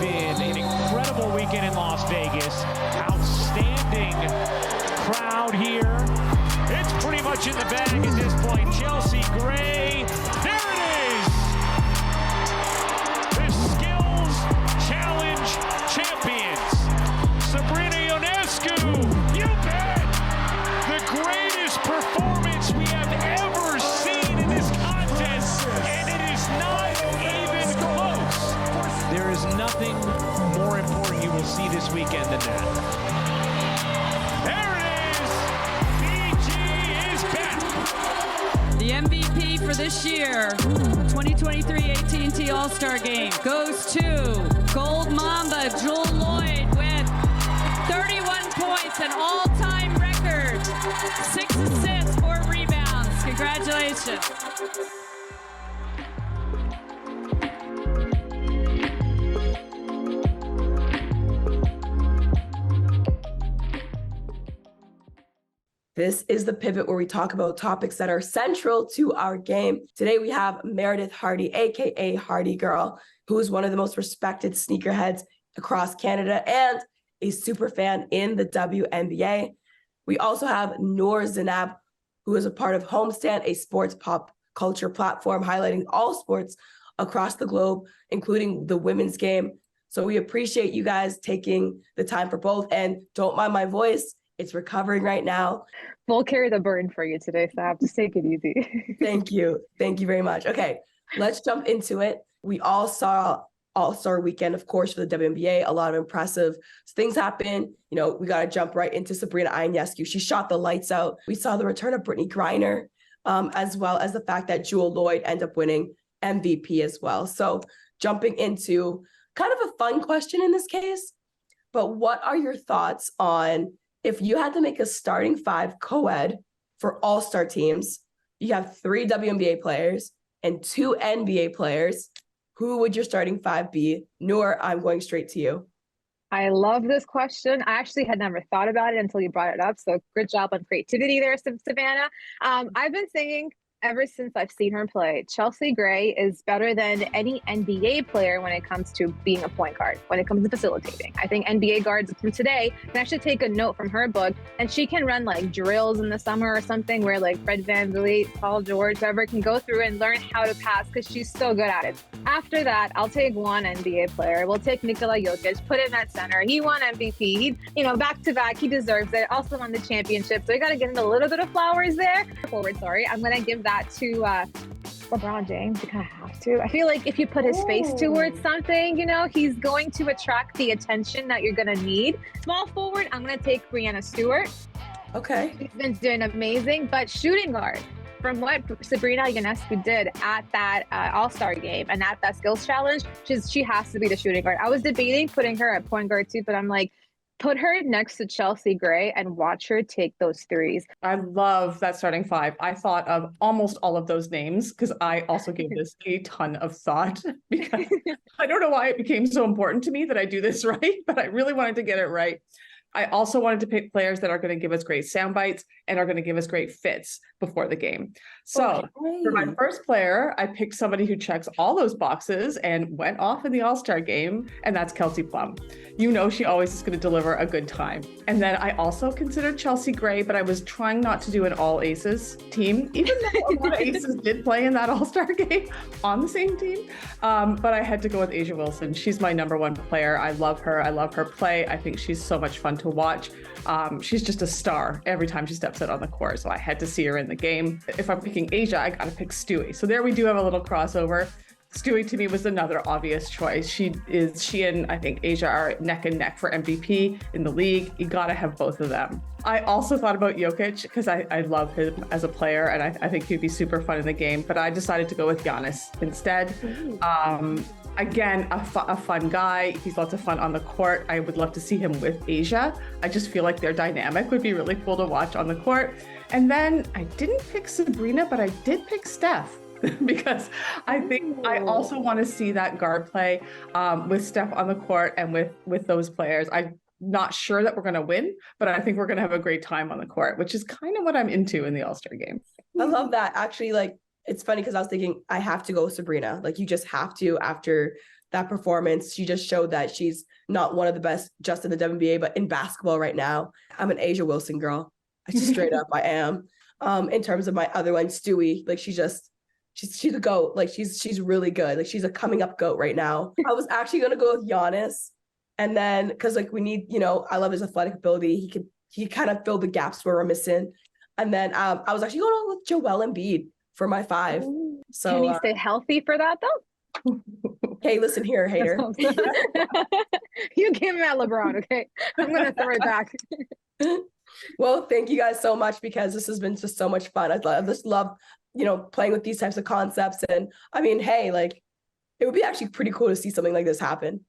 been an incredible weekend in Las Vegas. Outstanding crowd here. It's pretty much in the bag at this point. Chelsea Gray. There it is. The Skills Challenge champions. Sabrina Ionescu. You bet. The greatest performance we have ever seen in this contest. And it is not even close. There is nothing more important you will see this weekend than that. There it is. BG is back. The MVP for this year, 2023 AT&T All-Star Game, goes to Gold Mamba Jewell Loyd with 31 points, an all-time record, 6 assists, 4 rebounds. Congratulations. This is the pivot where we talk about topics that are central to our game. Today we have Meredydd Hardie, aka Hardie Girl, who is one of the most respected sneakerheads across Canada and a super fan in the WNBA. We also have Noor Zainab, who is a part of Homestand, a sports pop culture platform highlighting all sports across the globe, including the women's game. So we appreciate you guys taking the time for both, and don't mind my voice. It's recovering right now. We'll carry the burden for you today, Sab. Just take it easy. Thank you. Thank you very much. Okay, let's jump into it. We all saw All-Star Weekend, of course, for the WNBA. A lot of impressive things happen. You know, we got to jump right into Sabrina Ionescu. She shot the lights out. We saw the return of Brittney Griner, as well as the fact that Jewell Loyd ended up winning MVP as well. So jumping into kind of a fun question in this case, but what are your thoughts on if you had to make a starting 5 co-ed for all-star teams? You have 3 WNBA players and 2 NBA players. Who would your starting 5 be? Noor, I'm going straight to you. I love this question. I actually had never thought about it until you brought it up. So good job on creativity there, Savanna. I've been saying ever since I've seen her play, Chelsea Gray is better than any NBA player when it comes to being a point guard, when it comes to facilitating. I think NBA guards from today can actually take a note from her book, and she can run like drills in the summer or something where like Fred VanVleet, Paul George, whoever can go through and learn how to pass because she's so good at it. After that, I'll take one NBA player. We'll take Nikola Jokic, put him at center. He won MVP. He, back to back. He deserves it. Also won the championship. So we got to give him a little bit of flowers there. Forward, sorry. I'm going to give that to LeBron James. You kind of have to. I feel like if you put his face towards something, he's going to attract the attention that you're going to need. Small forward, I'm going to take Breanna Stewart. Okay. She's been doing amazing, but shooting guard. From what Sabrina Ionescu did at that All-Star game and at that skills challenge, she has to be the shooting guard. I was debating putting her at point guard too, but I'm like, put her next to Chelsea Gray and watch her take those threes. I love that starting 5. I thought of almost all of those names because I also gave this a ton of thought because I don't know why it became so important to me that I do this right, but I really wanted to get it right. I also wanted to pick players that are going to give us great sound bites and are going to give us great fits before the game. So for my first player, I picked somebody who checks all those boxes and went off in the All-Star game, and that's Kelsey Plum. She always is going to deliver a good time. And then I also considered Chelsea Gray, but I was trying not to do an all aces team, even though a lot of aces did play in that All-Star game on the same team. But I had to go with A'ja Wilson. She's my number 1 player. I love her. I love her play. I think she's so much fun to watch. She's just a star every time she steps out on the court. So I had to see her in the game. If I'm picking A'ja, I got to pick Stewie. So there we do have a little crossover. Stewie to me was another obvious choice. She and I think A'ja are neck and neck for MVP in the league. You got to have both of them. I also thought about Jokic because I love him as a player and I think he'd be super fun in the game, but I decided to go with Giannis instead. Again, a fun guy. He's lots of fun on the court. I would love to see him with A'ja. I just feel like their dynamic would be really cool to watch on the court. And then I didn't pick Sabrina, but I did pick Steph. Because I think I also want to see that guard play with Steph on the court and with those players. I'm not sure that we're going to win, but I think we're going to have a great time on the court, which is kind of what I'm into in the All-Star game. I love that. Actually, it's funny because I was thinking I have to go Sabrina. You just have to after that performance. She just showed that she's not one of the best just in the WNBA, but in basketball right now. I'm an Asia Wilson girl. I just straight up, I am. In terms of my other one, Stewie, like she's a GOAT. Like she's really good. Like she's a coming up GOAT right now. I was actually gonna go with Giannis, and then because like we need, I love his athletic ability. He kind of filled the gaps where we're missing. And then I was actually going with Jewell Loyd for my 5. So can he stay healthy for that though? Hey, listen here, hater. You gave me at LeBron, okay? I'm gonna throw it back. Well, thank you guys so much, because this has been just so much fun. I just love, playing with these types of concepts. And I mean, hey, like it would be actually pretty cool to see something like this happen.